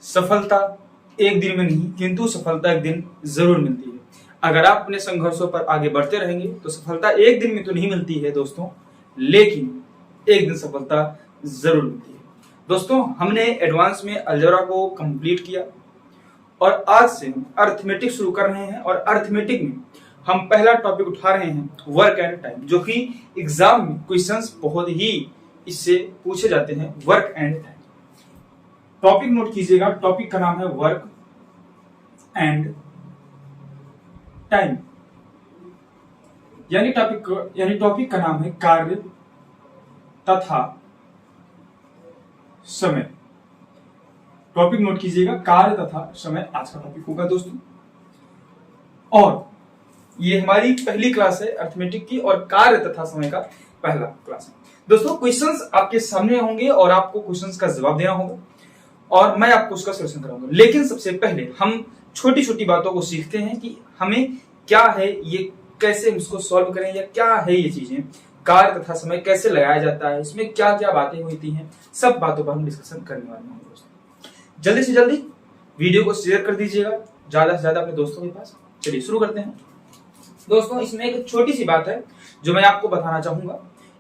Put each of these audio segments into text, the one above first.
सफलता एक दिन में नहीं, किंतु सफलता एक दिन जरूर मिलती है। अगर आप अपने संघर्षों पर आगे बढ़ते रहेंगे तो सफलता एक दिन में तो नहीं मिलती है दोस्तों, लेकिन एक दिन सफलता जरूर मिलती है। दोस्तों, हमने एडवांस में अलजेब्रा को कंप्लीट किया और आज से हम अर्थमेटिक शुरू कर रहे हैं। और अर्थमेटिक में हम पहला टॉपिक उठा रहे हैं वर्क एंड टाइम, जो कि एग्जाम में क्वेश्चंस बहुत ही इससे पूछे जाते हैं। Work and time topic note कीजिएगा। टॉपिक का नाम है वर्क एंड टाइम, यानी टॉपिक का नाम है कार्य तथा समय। टॉपिक नोट कीजिएगा, कार्य तथा समय आज का टॉपिक होगा दोस्तों। और ये हमारी पहली क्लास है अर्थमेटिक की और कार्य तथा समय का पहला क्लास है दोस्तों। क्वेश्चंस आपके सामने होंगे और आपको क्वेश्चंस का जवाब देना होगा और मैं आपको उसका सॉल्यूशन कराऊंगा। लेकिन सबसे पहले हम छोटी छोटी बातों को सीखते हैं कि हमें क्या है ये, कैसे हम इसको सॉल्व करें, या क्या है ये चीजें, कार्य तथा समय कैसे लगाया जाता है, इसमें क्या क्या बातें होती हैं, सब बातों पर हम डिस्कशन करने वाले हैं दोस्तों। जल्दी से जल्दी वीडियो को शेयर कर दीजिएगा ज्यादा से ज्यादा अपने दोस्तों के पास। चलिए शुरू करते हैं दोस्तों। इसमें एक छोटी सी बात है जो मैं आपको बताना चाहूंगा।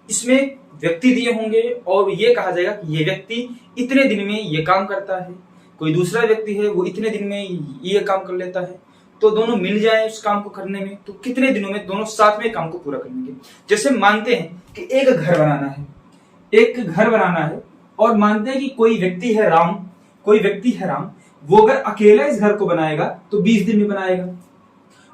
इसमें व्यक्ति दिए होंगे और ये कहा जाएगा कि ये व्यक्ति इतने दिन में ये काम करता है, कोई दूसरा व्यक्ति है वो इतने दिन में ये काम कर लेता है, तो दोनों मिल जाए उस काम को करने में तो कितने दिनों में दोनों साथ में काम को पूरा कर लेंगे। जैसे मानते हैं कि एक घर बनाना है और मानते हैं कि कोई व्यक्ति है राम, वो अगर अकेला इस घर को बनाएगा तो 20 दिन में बनाएगा,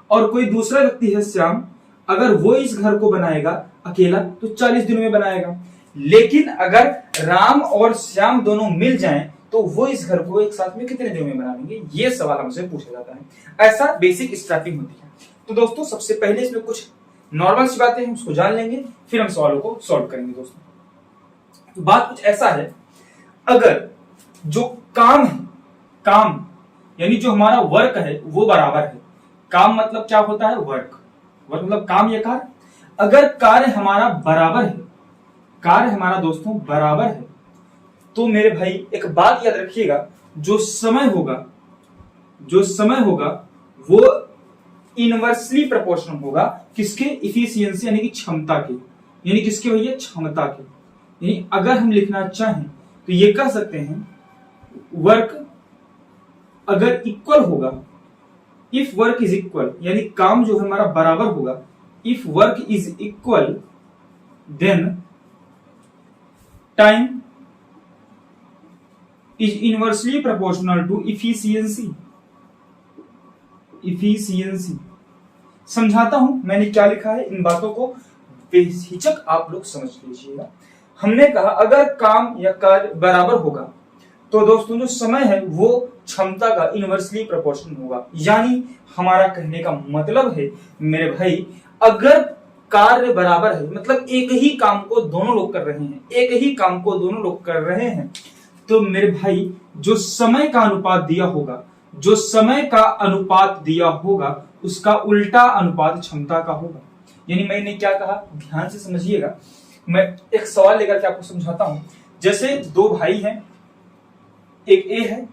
और कोई दूसरा व्यक्ति है श्याम, अगर वो इस घर को बनाएगा अकेला तो 40 दिनों में बनाएगा। लेकिन अगर राम और श्याम दोनों मिल जाएं तो वो इस घर को एक साथ में कितने दिनों में बना लेंगे, ये सवाल हमसे पूछा जाता है। ऐसा बेसिक स्टार्टिंग होती है। तो दोस्तों सबसे पहले इसमें कुछ नॉर्मल सी बातें हैं, उसको जान लेंगे, फिर हम सवालों को सॉल्व करेंगे दोस्तों। तो बात कुछ ऐसा है, अगर जो काम यानी जो हमारा वर्क है वो बराबर है। काम मतलब क्या होता है, वर्क मतलब काम या कार्य। अगर कार्य हमारा दोस्तों बराबर है तो मेरे भाई एक बात याद रखिएगा, जो समय होगा वो इनवर्सली प्रोपोर्शनल होगा किसके, इफिशियंसी यानी कि क्षमता के, यानी किसके भैया, क्षमता के। यानी अगर हम लिखना चाहें तो ये कह सकते हैं वर्क अगर इक्वल होगा, इफ वर्क इज इक्वल, यानी काम जो है हमारा बराबर होगा, if work is equal then time is inversely proportional to efficiency. समझाता हूं मैंने क्या लिखा है, इन बातों को बेहिचक आप लोग समझ लीजिएगा। हमने कहा अगर काम या कार्य बराबर होगा तो दोस्तों जो समय है वो क्षमता का इनवर्सली प्रोपोर्शनल होगा। यानी हमारा कहने का मतलब है मेरे भाई, अगर कार्य बराबर है मतलब एक ही काम को दोनों लोग कर रहे हैं, तो मेरे भाई जो समय का अनुपात दिया होगा उसका उल्टा अनुपात क्षमता का होगा। यानी मैंने क्या कहा, ध्यान से समझिएगा। मैं एक सवाल लेकर के आपको समझाता हूं। जैसे दो भाई हैं, एक ए है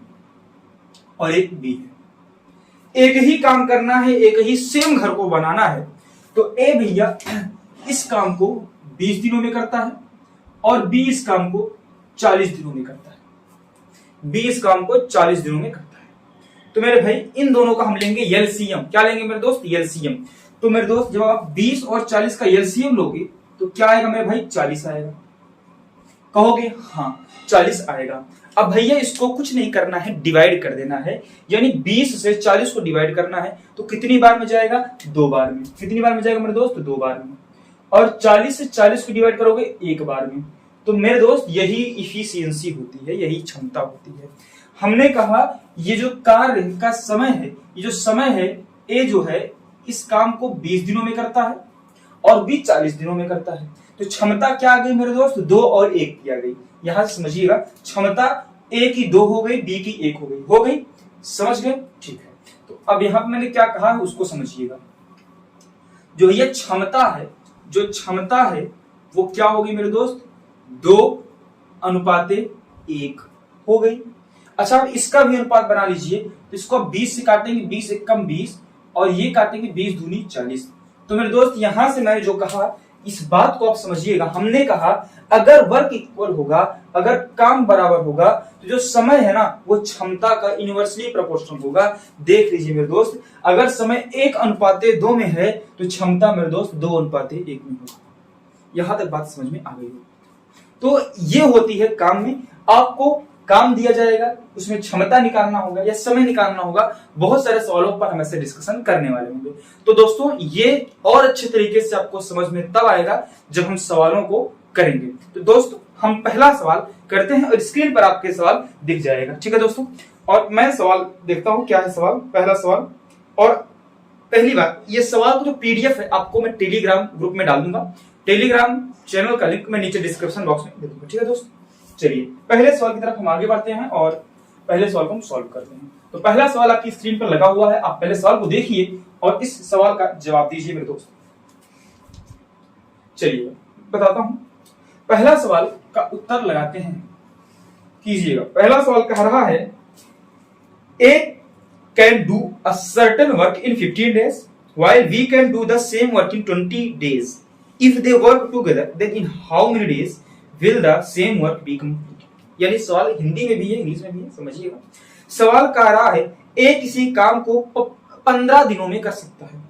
और एक बी है। एक ही काम करना है, एक ही सेम घर को बनाना है, तो ए भैया इस काम को 20 दिनों में करता है और बी इस काम को 40 दिनों में करता है। तो मेरे भाई इन दोनों का हम लेंगे एलसीएम। क्या लेंगे मेरे दोस्त, एलसीएम। तो मेरे दोस्त जब आप 20 और 40 का एलसीएम लोगे तो क्या आएगा मेरे भाई, 40 आएगा। कहोगे हाँ 40 आएगा। अब भैया इसको कुछ नहीं करना है, डिवाइड कर देना है। यानी 20 से 40 को डिवाइड करना है तो कितनी बार में जाएगा, 2 बार में। कितनी बार में जाएगा मेरे दोस्त, 2 बार में। और 40 से 40 को डिवाइड करोगे 1 बार में। तो मेरे दोस्त यही इफिशियंसी होती है, यही क्षमता होती है। हमने कहा ये जो कार्य का समय है, ये जो समय है, ए जो है इस काम को 20 दिनों में करता है और बी 40 दिनों में करता है। तो क्षमता क्या आ गई मेरे दोस्त, 2 और 1 की आ गई। यहां से समझिएगा, क्षमता ए की 2 हो गई, बी की 1 हो गई। समझ गए, ठीक है। तो अब यहां पर मैंने क्या कहा है उसको समझिएगा। जो ये क्षमता है वो क्या होगी मेरे दोस्त, 2:1 हो गई। अच्छा, अब इसका भी अनुपात बना लीजिए, तो इसको 20 से काटेंगे, 20 एक कम 20, और ये काटेंगे 20 दूनी 40। तो मेरे दोस्त यहां से मैंने जो कहा इस बात को आप समझिएगा, हमने कहा अगर वर्क इक्वल होगा, अगर काम बराबर होगा, तो जो समय है ना वो क्षमता का इनवर्सली प्रोपोर्शनल होगा। देख लीजिए मेरे दोस्त, अगर समय 1:2 में है तो क्षमता मेरे दोस्त 2:1 में होगा। यहां तक बात समझ में आ गई हो? तो ये होती है काम में, आपको काम दिया जाएगा, उसमें क्षमता निकालना होगा या समय निकालना होगा। बहुत सारे सवालों पर हम ऐसे डिस्कशन करने वाले होंगे। तो दोस्तों ये और अच्छे तरीके से आपको समझ में तब आएगा जब हम सवालों को करेंगे। तो दोस्तों हम पहला सवाल करते हैं और स्क्रीन पर आपके सवाल दिख जाएगा, ठीक है दोस्तों। और मैं सवाल देखता हूं क्या है सवाल, पहला सवाल। और पहली बात, ये सवाल का जो पीडीएफ है आपको मैं टेलीग्राम ग्रुप में डाल दूंगा, टेलीग्राम चैनल का लिंक मैं नीचे डिस्क्रिप्शन बॉक्स में दे दूंगा, ठीक है दोस्तों। चलिए पहले सवाल की तरफ हम आगे बढ़ते हैं और पहले सवाल को हम सॉल्व करते हैं। तो पहला सवाल आपकी स्क्रीन पर लगा हुआ है, आप पहले सवाल को देखिए और इस सवाल का जवाब दीजिए मेरे दोस्त। चलिए बताता हूं, पहला सवाल का उत्तर लगाते हैं, कीजिएगा। पहला सवाल कह रहा है A can do a certain work in 15 days while we can do the same work in 20 days. If they work together, then in how many days will the same work be completed? यानी सवाल हिंदी में भी है, English में भी है, समझिएगा। सवाल कह रहा है ए किसी काम को 15 दिनों में कर सकता है,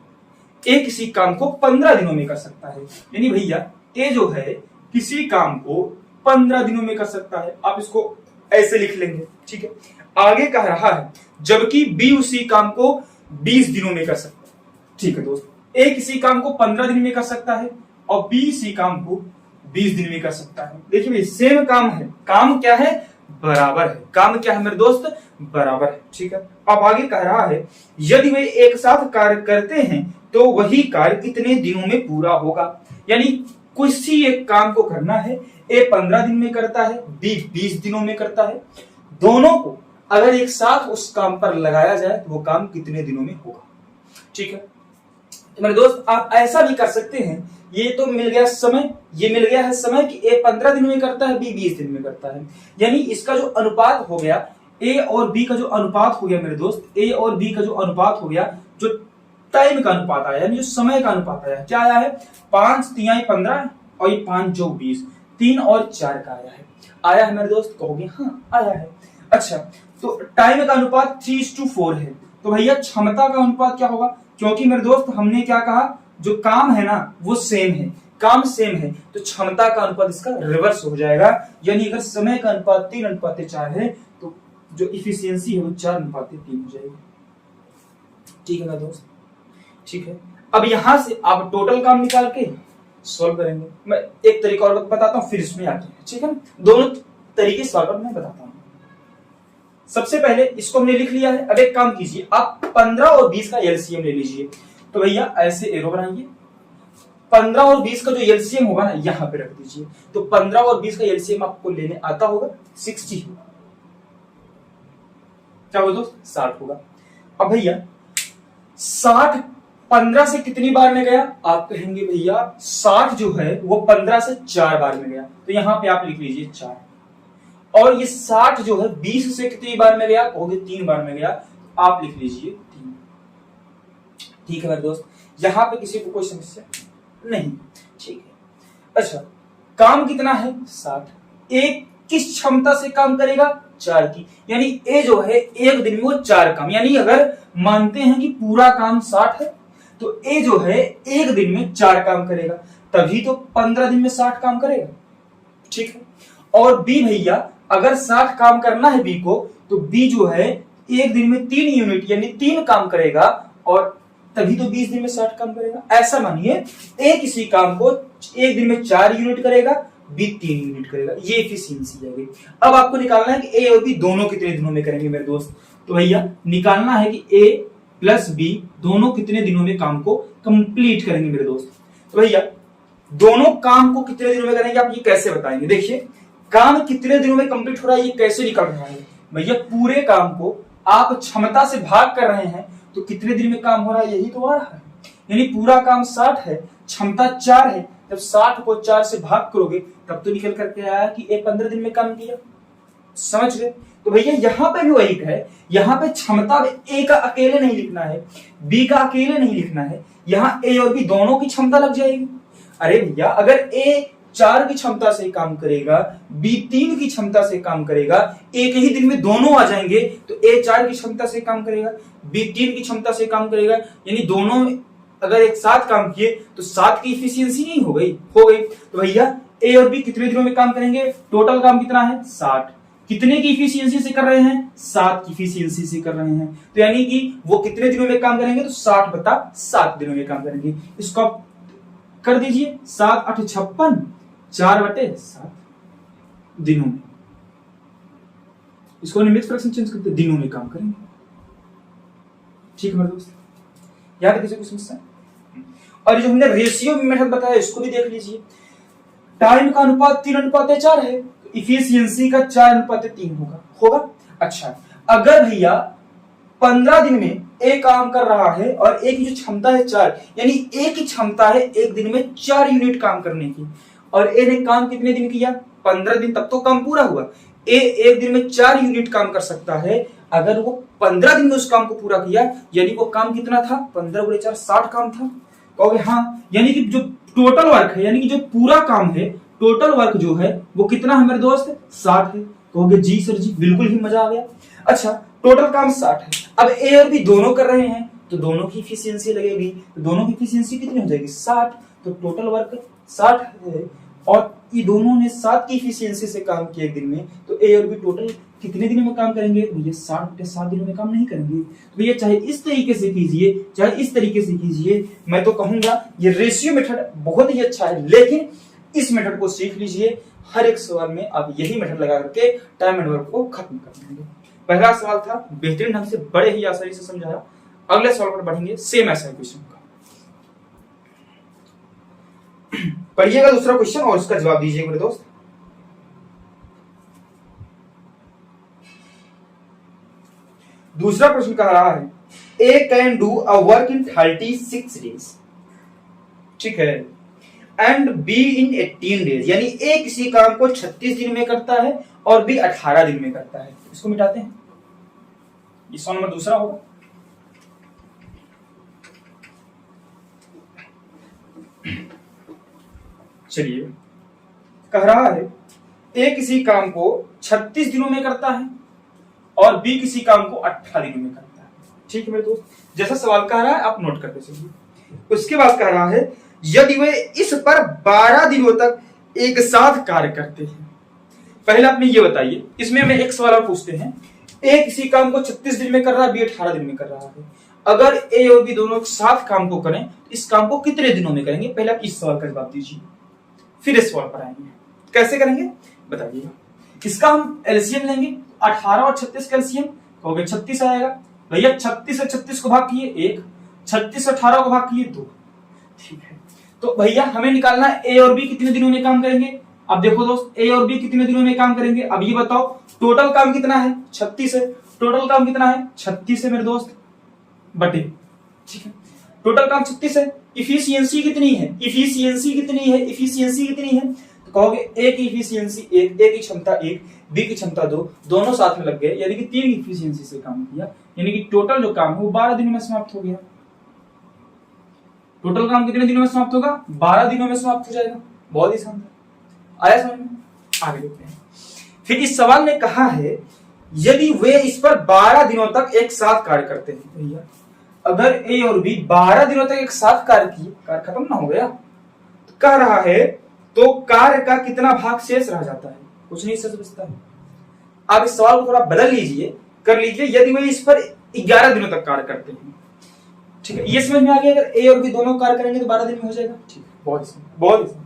ए किसी काम को 15 दिनों में कर सकता है। यानी भैया ए जो है किसी काम को 15 दिनों में कर सकता है, आप इसको ऐसे लिख लेंगे, ठीक है। आगे कह रहा है जबकि बी उसी काम को 20 दिनों में कर सकता है, ठीक है दोस्त। ए किसी काम को 15 दिन में कर सकता है और बी इसी काम को 20 दिन में कर सकता है। देखिए भाई सेम काम है, काम क्या है, बराबर है। काम क्या है मेरे दोस्त, बराबर है, ठीक है। अब आगे कह रहा है यदि वे एक साथ कार्य करते हैं तो वही कार्य कितने दिनों में पूरा होगा। यानी किसी एक काम को करना है, ए 15 दिन में करता है, बी 20 दिनों में करता है। दोनों को अगर एक साथ उस काम पर लगाया जाए तो वो काम कितने दिनों में होगा, ठीक है। तो मेरे दोस्त आप ऐसा भी कर सकते हैं, ये तो मिल गया समय, ये मिल गया है समय कि ए 15 दिन में करता है, बी 20 दिन में करता है। यानी इसका जो अनुपात हो गया, ए और बी का जो अनुपात हो गया मेरे दोस्त, ए और बी का जो अनुपात हो गया, जो टाइम का अनुपात आया, यानी जो समय का अनुपात आया, क्या आया है, 5 3 15 और ये 5 जो 20, 3 और 4 का आया है। आया है मेरे दोस्त, कहोगे हाँ आया है। अच्छा, तो टाइम का अनुपात 3:4 है, तो भैया क्षमता का अनुपात क्या होगा, क्योंकि मेरे दोस्त हमने क्या कहा, जो काम है ना वो सेम है, काम सेम है, तो क्षमता का अनुपात इसका रिवर्स हो जाएगा। यानी अगर समय का अनुपात 3:4 है तो जो इफिशियंसी है वो 4:3 हो जाएगी, ठीक है मेरे दोस्त, ठीक है। अब यहां से आप टोटल काम निकाल के सॉल्व करेंगे। मैं एक तरीका और बताता हूं फिर इसमें आते हैं, ठीक है। दोनों तरीके सॉल्व मैं बताता हूं। सबसे पहले इसको हमने लिख लिया है। अब एक काम कीजिए, आप 15 और 20 का एलसीएम ले लीजिए। तो भैया ऐसे एरो बनाइए, 15 और 20 का जो एलसीएम होगा ना यहां पे रख दीजिए। तो 15 और 20 का एलसीएम आपको लेने आता होगा, 60 होगा, क्या बोल दो 60 होगा। अब भैया 60 15 से कितनी बार में गया, आप कहेंगे भैया 60 जो है वो 15 से 4 बार में गया, तो यहां पे आप लिख लीजिए 4। और ये 60 जो है 20 से कितनी बार में गया, कहोगे 3 बार में गया, तो आप लिख लीजिए 3, ठीक है मेरे दोस्त। यहां पे किसी को कोई समस्या नहीं, ठीक है। अच्छा, काम कितना है 60, एक किस क्षमता से काम करेगा, 4 की। यानी ए जो है एक दिन में वो 4 काम, यानी अगर मानते हैं कि पूरा काम 60 है तो ए जो है एक दिन में 4 काम करेगा, तभी तो 15 दिन में 60 काम करेगा, ठीक है। और बी भैया अगर 60 काम करना है बी को, तो बी जो है एक दिन में 3 यूनिट यानी 3 काम करेगा, और तभी तो 20 दिन में 60 काम करेगा। ऐसा मानिए ए किसी काम को एक दिन में 4 यूनिट करेगा, बी 3 यूनिट करेगा, ये एफिशिएंसी है। अब आपको निकालना है कि ए और बी दोनों कितने दिनों में करेंगे मेरे दोस्त। तो भैया निकालना है कि ए प्लस बी दोनों कितने दिनों में काम को कंप्लीट करेंगे मेरे दोस्त। तो भैया दोनों काम को कितने दिनों में करेंगे, आप ये कैसे बताएंगे। देखिए काम कितने दिनों में कंप्लीट हो रहा है, ये कैसे निकल रहा है भैया, पूरे काम को आप क्षमता से भाग कर रहे हैं तो कितने दिन में काम हो रहा है, यही तो आ रहा है। यानी पूरा काम 60 है, क्षमता 4 है, जब 60 को 4 से भाग करोगे तब तो निकल करके आया कि ए 15 दिन में काम किया, समझ गए? तो भैया यहाँ पे भी वही है, यहाँ पे क्षमता ए का अकेले नहीं लिखना है, बी का अकेले नहीं लिखना है, यहाँ ए और बी दोनों की क्षमता लग जाएगी। अरे भैया अगर ए 4 की क्षमता से काम करेगा, बी 3 की क्षमता से काम करेगा, एक ही दिन में दोनों आ जाएंगे, तो ए 4 की क्षमता से काम करेगा, बी 3 की क्षमता से काम करेगा, यानी दोनों अगर एक साथ काम किए तो 7 की इफिशियंसी नहीं हो गई? हो गई। तो भैया ए और बी कितने दिनों में काम करेंगे? टोटल काम कितना है? 60। कितने की इफिशियंसी से कर रहे हैं? 7 की इफिशियंसी से कर रहे हैं। तो यानी कि वो कितने दिनों में काम करेंगे? तो 60/7 दिनों में काम करेंगे। इसको आप कर दीजिए, 7 8 56, 4/7 दिनों में। इसको निम्नलिखित फ्रैक्शन चेंज करते दिनों में काम करेंगे। ठीक है मेरे दोस्त, याद किसी को समस्या? और जो हमने रेशियो मेथड बताया इसको भी देख लीजिए। टाइम का अनुपात 3:4 है, इफिशियंसी का 4:3 होगा। अच्छा, अगर भैया 15 दिन में एक काम कर रहा है और एक की जो क्षमता है 4, यानी एक की क्षमता है एक दिन में 4 यूनिट काम करने की, और ए ने काम कितने दिन किया? 15 दिन, तब तो काम पूरा हुआ। ए एक दिन में 4 यूनिट काम कर सकता है, अगर वो 15 दिन में उस काम को पूरा किया, यानी वो काम कितना था? 15 × 4 60 काम था। कहोगे हाँ, यानी कि जो टोटल वर्क है, यानी कि जो पूरा काम है, टोटल वर्क जो है वो कितना है मेरे दोस्त? 60 है। कहोगे जी सर जी, बिल्कुल ही मजा आ गया। अच्छा, टोटल काम 60 है। अब ए और बी दोनों कर रहे हैं तो दोनों की इफिशियंसी लगेगी, तो दोनों की इफिशियंसी कितनी हो जाएगी? 60। तो टोटल वर्क 60 है और ये दोनों ने 7 की इफिशियंसी से काम किया एक दिन में, तो ए और बी टोटल कितने दिनों में काम करेंगे? तो ये 60/7 दिनों में काम नहीं करेंगे। तो ये चाहे इस तरीके से कीजिए, चाहे इस तरीके से कीजिए, मैं तो कहूंगा ये रेशियो मेथड बहुत ही अच्छा है, लेकिन इस मेथड को सीख लीजिए। हर एक सवाल में आप यही मेथड लगा करके टाइम एंड वर्क को खत्म कर देंगे। पहला सवाल था, बेहतरीन ढंग से बड़े ही आसानी से समझाया। अगले सवाल पर बढ़ेंगे, सेम ऐसा क्वेश्चन का। पढ़िएगा दूसरा क्वेश्चन और उसका जवाब दीजिएगा मेरे दोस्त। दूसरा प्रश्न कह रहा है, A can do a work in 36 days, ठीक है, एंड बी इन 18 डेज, यानी ए किसी काम को 36 दिन में करता है और बी 18 दिन में करता है। इसको मिटाते हैं, ये सवाल नंबर दूसरा होगा। चलिए, कह रहा है ए किसी काम को 36 दिनों में करता है और बी किसी काम को 18 दिनों में करता है। ठीक है मेरे दोस्त, जैसा सवाल कह रहा है आप नोट करते चलिए। उसके बाद कह रहा है, यदि वे इस पर 12 दिनों तक एक साथ कार्य करते हैं। पहले आप ये बताइए, इसमें हमें एक सवाल और पूछते हैं, ए किसी काम को 36 दिन में कर रहा है, बी 18 दिन में कर रहा है। अगर ए और बी दोनों एक साथ काम को करें, इस काम को कितने दिनों में करेंगे? पहले आप इस सवाल का जवाब दीजिए, फिर इस सवाल पर आएंगे। कैसे करेंगे बताइएगा। इसका हम एलसीएम लेंगे, 18 और 36 का एलसीएम, कहोगे 36 आएगा। भैया 36 से 36 को भाग किए 1, 36 से 18 को भाग किए 2। ठीक है, तो भैया हमें निकालना है ए और बी कितने दिनों में काम करेंगे। अब देखो दोस्त, ए और बी कितने दिनों में काम करेंगे। अब ये बताओ, टोटल काम कितना है? 36 है। टोटल काम कितना है? 36 है मेरे दोस्त, बटे, ठीक है, टोटल काम 36 है। इफिशियंसी कितनी है? इफिशियंसी कितनी है? इफिशियंसी कितनी है? तो कहोगे ए की इफिशियंसी 1, ए की क्षमता 1, बी की क्षमता 2, दोनों साथ में लग गए, यानी कि 3 की इफिशियंसी से काम किया, यानी कि टोटल जो काम है वो 12 दिनों में समाप्त हो गया। टोटल काम कितने दिनों में समाप्त होगा? 12 दिनों में समाप्त हो जाएगा। बहुत ही शानदार, आया समझ में? आगे देखते हैं। फिर इस सवाल ने कहा है, यदि वे इस पर 12 दिनों तक एक साथ कार्य करते हैं। भैया अगर ए और बी 12 दिनों तक एक साथ कार्य किए, कार्य खत्म ना हो गया, तो कह रहा है तो कार्य का कितना भाग शेष रह जाता है? कुछ नहीं शेष बचता है। आप इस सवाल को थोड़ा बदल लीजिए, कर लीजिए, यदि वे इस पर 11 दिनों तक कार्य करते हैं। ठीक है, ये समझ में आ गया। अगर ए और बी दोनों कार्य करेंगे तो 12 दिन में हो जाएगा। ठीक है, बहुत ही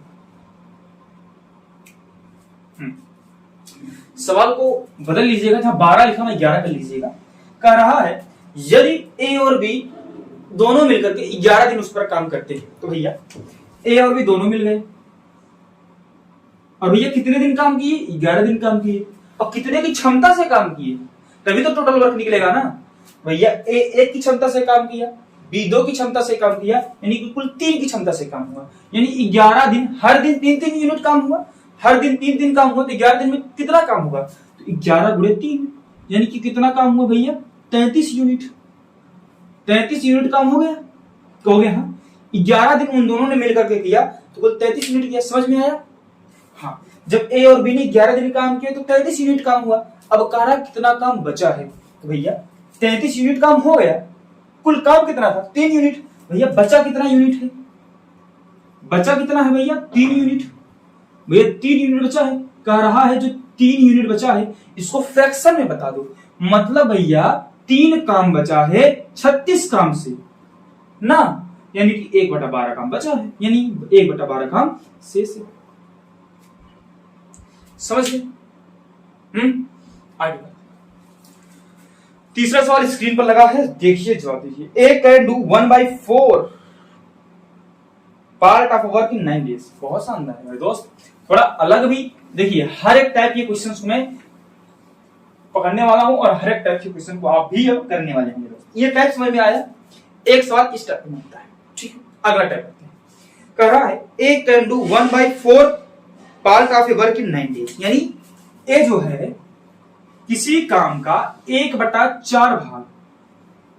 सवाल को बदल लीजिएगा, जहां 12 लिखा मैं 11 कर लीजिएगा। कह रहा है, यदि ए और बी दोनों मिलकर के 11 दिन उस पर काम करते हैं, तो भैया ए और बी दोनों मिल गए, और भैया कितने दिन काम किए? 11 दिन काम किए, और कितने की क्षमता से काम किए, तभी तो टोटल वर्क निकलेगा ना। भैया ए 1 की क्षमता से काम किया, बी 2 की क्षमता से काम किया, यानी कि कुल 3 की क्षमता से काम हुआ, यानी 11 दिन, हर दिन 3-3 यूनिट काम हुआ, हर दिन 3 दिन काम हुआ, तो 11 दिन में कितना काम होगा? तो 11 गुणे 3 यानी कि कितना काम हुआ भैया? 33 यूनिट। 33 यूनिट काम हो गया, कहोगे हाँ 11 दिन उन दोनों ने मिलकर के किया तो कुल 33 यूनिट किया। समझ में आया? हाँ, जब ए और बी ने 11 दिन काम किया तो 33 यूनिट काम हुआ। अब कह रहा कितना काम बचा है, तो भैया 33 यूनिट काम हो गया, कुल काम कितना था? 3 यूनिट। भैया बचा कितना यूनिट है? बचा कितना है भैया? 3 यूनिट। भैया 3 यूनिट बचा है, कह रहा है जो 3 यूनिट बचा है इसको फ्रैक्शन में बता दो। मतलब भैया 3 काम बचा है 36 काम से ना, यानी कि 1/12 काम बचा है, यानी 1/12 काम से। समझ गए? आगे तीसरा सवाल स्क्रीन पर लगा है, देखिए जवाब दीजिए। A can do 1/4 part of work in 9 days. बहुत शानदार है मेरे दोस्त, थोड़ा अलग भी। देखिए हर एक टाइप के क्वेश्चन को मैं पकड़ने वाला हूं और हर एक टाइप के क्वेश्चन को आप भी अब करने वाले हैं मेरे दोस्त। ये टाइप समझ में आया? एक सवाल इस टाइप में होता है, ठीक है। अगला टाइप करते हैं। कह रहा है A can do 1/4 part of a work in 9 days, यानी ए जो है किसी काम का 1/4 भाग,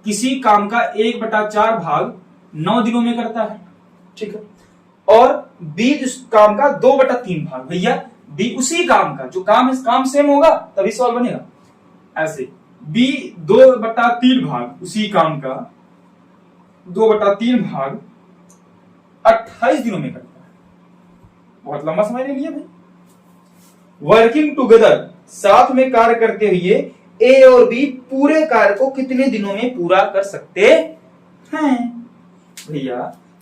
किसी काम का 1/4 भाग 9 दिनों में करता है, ठीक है। और बी उस काम का 2/3 भाग। भैया बी उसी काम का, जो काम सेम होगा तभी सवाल बनेगा। ऐसे बी 2/3 भाग, उसी काम का 2/3 भाग 28 दिनों में करता है। बहुत लंबा समय ले लिया भाई। वर्किंग टुगेदर, साथ में कार्य करते हुए ए और बी पूरे कार्य को कितने दिनों में पूरा कर सकते हैं? भैया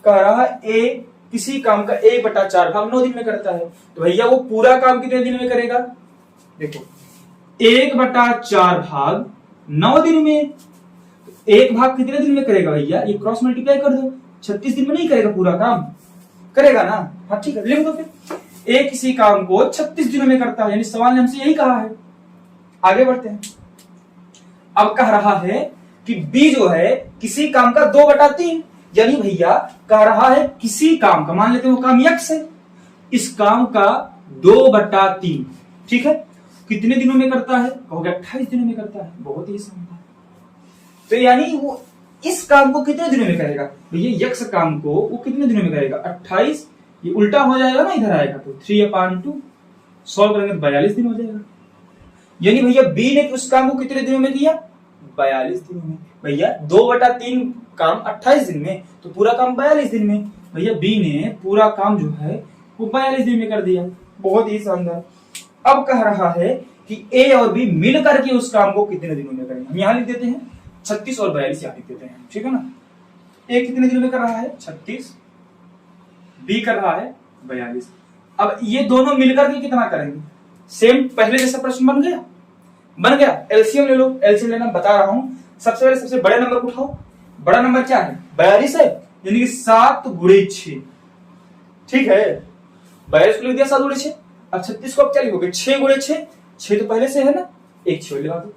कह रहा है ए किसी काम का 1/4 भाग 9 दिन में करता है, तो भैया वो पूरा काम कितने दिन में करेगा? देखो 1/4 भाग 9 दिन में, एक भाग कितने दिन में करेगा भैया? ये क्रॉस मल्टीप्लाई कर दो, 36 दिन में नहीं करेगा पूरा काम, करेगा ना? हाँ ठीक है, लिख दो फिर। ए किसी काम को 36 दिनों में करता है, यानी सवाल ने हमसे यही कहा है। आगे बढ़ते हैं। अब कह रहा है कि बी जो है किसी काम का 2/3, यानी भैया कह रहा है किसी काम का, मान लेते हैं वो काम यक्स है, इस काम का 2/3, ठीक है, कितने दिनों में करता है? कहोगे 28 दिनों में करता है। बहुत ही शानदार। तो यानी वो इस काम को कितने दिनों में करेगा? भैया यक्स काम को वो कितने दिनों में करेगा? 28, ये उल्टा हो जाएगा ना, इधर आएगा तो 3/2 सॉल्व करेंगे तो 42 दिन हो जाएगा। यानी भैया बी ने उस काम को कितने दिनों में किया? 42 दिनों में। भैया 2/3 काम 28 दिन में, तो पूरा काम 42 दिन में। भैया बी ने पूरा काम जो है वो 42 दिन में कर दिया। बहुत ही शानदार। अब कह रहा है कि ए और बी मिल करके उस काम को कितने दिनों में करेंगे? हम यहां लिख देते हैं 36 और 42 यहां लिख देते हैं, ठीक है ना। ए कितने दिनों में कर रहा है? 36, बी कर रहा है 42। अब ये दोनों मिलकर के कितना करेंगे? सेम पहले जैसा प्रश्न बन गया, बन गया। एलसीएम ले लो, एलसीएम लेना बता रहा हूं। सबसे पहले सबसे बड़े नंबर को उठाओ। बड़ा नंबर क्या है? 42 है, यानी कि 7 गुणे 6, ठीक है। 42 को लिख दिया 7 गुणे 6। अब 36 को अब क्या लिखोगे? 6 गुणे 6, 6 तो पहले से है ना, एक 6 लगा दो।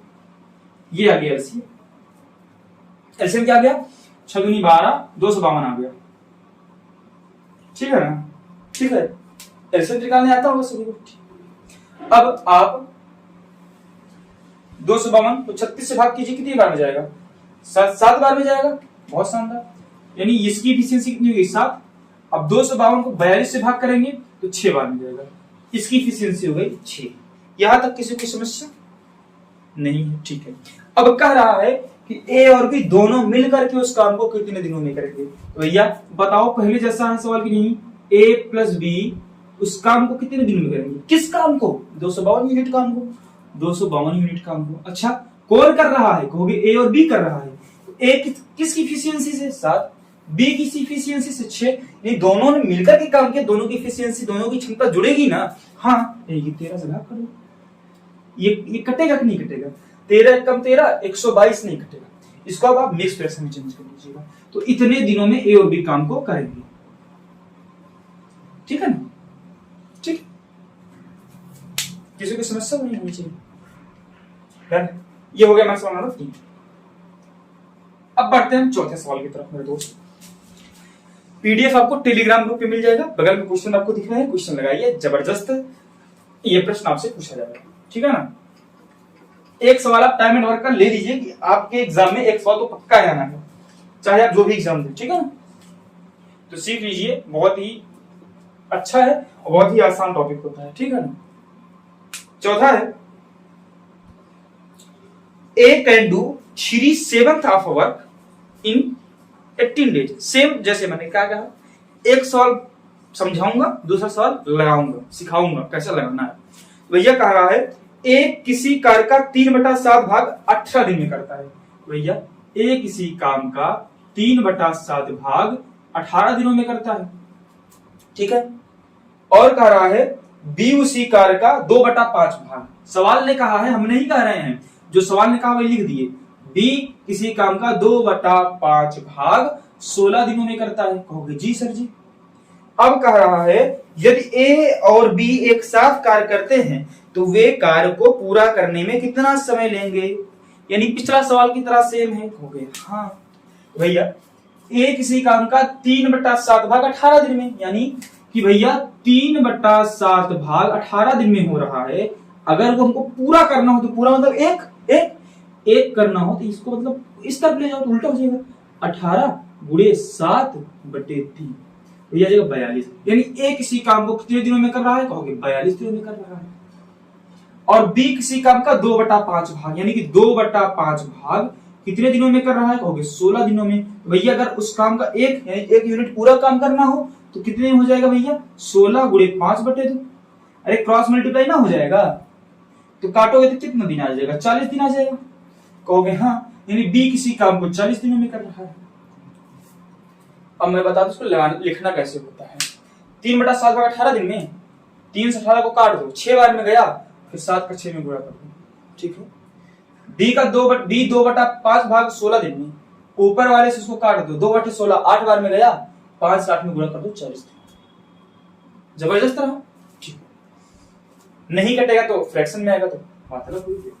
ये आ गया एलसीएम। एलसीएम क्या आ गया? 6 दूनी 12, 252 आ गया, ठीक है ना। ठीक है, एलसीएम निकालने आता होगा सभी को। अब आप 252 को 36 से भाग कीजिए, कितनी बार में जाएगा? 7 बार में जाएगा। बहुत शानदार। यानी इसकी एफिशिएंसी कितनी होगी? 7। अब 252 को 42 से भाग करेंगे तो 6 बार में जाएगा। इसकी एफिशिएंसी हो गई 6। यहां तक किसी की समस्या नहीं है, ठीक है। अब कह रहा है कि ए और बी दोनों मिलकर के उस काम को कितने दिनों में करेंगे? तो भैया बताओ, पहले जैसा है सवाल की नहीं, ए प्लस बी उस काम को कितने दिन में करेंगे? किस काम को? 252 यूनिट काम को, 252 यूनिट काम को। अच्छा, कौन कर रहा है? कहोगे ए और बी कर रहा है। ए किसकी इफिशियंसी से? 7, बी की इफिशियंसी से 6। ये दोनों ने मिलकर के काम किया, दोनों की इफिशियंसी, दोनों की क्षमता जुड़ेगी ना। हाँ, ये 13 से भाग करो। ये कटेगा कि नहीं कटेगा? 13 कम 13, 122 नहीं कटेगा। इसको अब आप मिक्स फ्रैक्शन में चेंज कर लीजिएगा। तो इतने दिनों में ए और बी काम को करेंगे, ठीक है ना। ठीक, किसी को समस्या नहीं होनी चाहिए। ये हो गया हमारा सवाल नंबर 3। अब बढ़ते हैं चौथे सवाल की तरफ मेरे दोस्त। पीडीएफ आपको टेलीग्राम ग्रुप पे मिल जाएगा, बगल में क्वेश्चन आपको दिख रहा है, क्वेश्चन लगाइए, जबरदस्त ये प्रश्न आपसे पूछा जाएगा, ठीक है ना। एक सवाल आप टाइम एंड वर्क का ले लीजिए कि आपके एग्जाम में एक सवाल तो पक्का आना है, चाहे आप जो भी एग्जाम दें, ठीक है ना। तो सीख लीजिए, बहुत ही अच्छा है और बहुत ही आसान टॉपिक होता है, ठीक है ना। चौथा है A can do 3/7 of work in 18 days. Same जैसे मैंने क्या कहा, एक सवाल समझाऊंगा, दूसरा सवाल लगाऊंगा, सिखाऊंगा कैसे लगाना है। भैया कह रहा है ए किसी कार्य का 3/7 भाग 18 दिन में करता है। भैया ए किसी काम का 3/7 भाग 18 दिनों में करता है, ठीक है। और कह रहा है बी उसी कार्य का 2/5 भाग। सवाल ने कहा है, हम नहीं कह रहे हैं, जो सवाल ने कहा वही लिख दिए। बी किसी काम का 2/5 भाग 16 दिनों में करता है। कहोगे जी सर जी। अब कह रहा है यदि ए और बी एक साथ कार्य करते हैं तो वे कार्य को पूरा करने में कितना समय लेंगे। यानी पिछला सवाल की तरह सेम है। हो गया हाँ भैया, ए किसी काम का 3/7 भाग 18 दिन में, यानी कि भैया 3/7 भाग 18 दिन में हो रहा है। अगर वो हमको पूरा करना हो तो पूरा मतलब एक करना हो तो इसको मतलब इस तरफ ले जाओ तो उल्टा हो जाएगा। 18 × 7/3 भैया जाएगा 42। यानी ए किसी काम को कितने दिनों में कर रहा है, कहोगे 42 दिनों में कर रहा है। और बी किसी काम का 2/5 भाग, यानी कि 2/5 भाग कितने दिनों में कर रहा है, कहोगे 16 दिनों में। भैया अगर उस काम का एक यूनिट पूरा काम करना हो तो कितने हो जाएगा भैया, 16 × 5/2। अरे क्रॉस मल्टीप्लाई ना हो जाएगा तो काटोगे तो कितना दिन आ जाएगा, 40 दिन आ जाएगा। कहोगे हाँ, यानी बी किसी काम को 40 दिनों में कर रहा है। अब मैं बता दूं इसको लिखना कैसे होता है। 3/7 भाग 18 दिन में 3 से 18 को काट दो, 6 बार में गया, फिर 7 का 6 में गुणा कर दो, ठीक है। डी का 2/5 भाग 16 दिन में, ऊपर वाले से उसको काट दो, 2/16 8 बार में गया, 5 से 8 में गुणा कर दो, 40 दिन। जबरदस्त रहा, ठीक है। नहीं कटेगा तो फ्रैक्शन में आएगा तो मतलब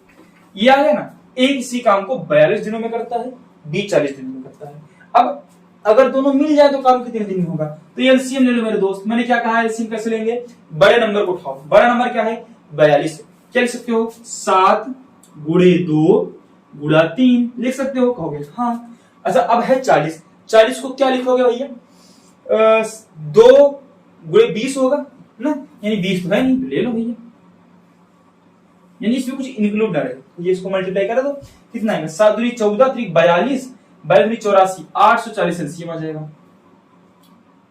ये आ गया ना। ए किसी काम को 42 दिनों में करता है, बी 40 दिनों में करता है। अब अगर दोनों मिल जाए तो काम कितने दिन में होगा, तो एलसीएम ले लो मेरे दोस्त। मैंने क्या कहा, एलसीएम कैसे लेंगे, बड़े नंबर को उठाओ। बड़ा नंबर क्या है 42, क्या लिख सकते हो 7 × 2 × 3 लिख सकते हो, कहोगे हाँ। अच्छा अब है 40 को क्या लिखोगे भैया, 2 × 20 होगा ना, यानी 20 तो है नहीं, ले लो भैया। यानी इसमें कुछ इंक्लूड ना रहे, ये इसको मल्टीप्लाई कर दो, कितना आएगा 7 × 14 = 42, 22 × 84 840 एलसीएम आ जाएगा।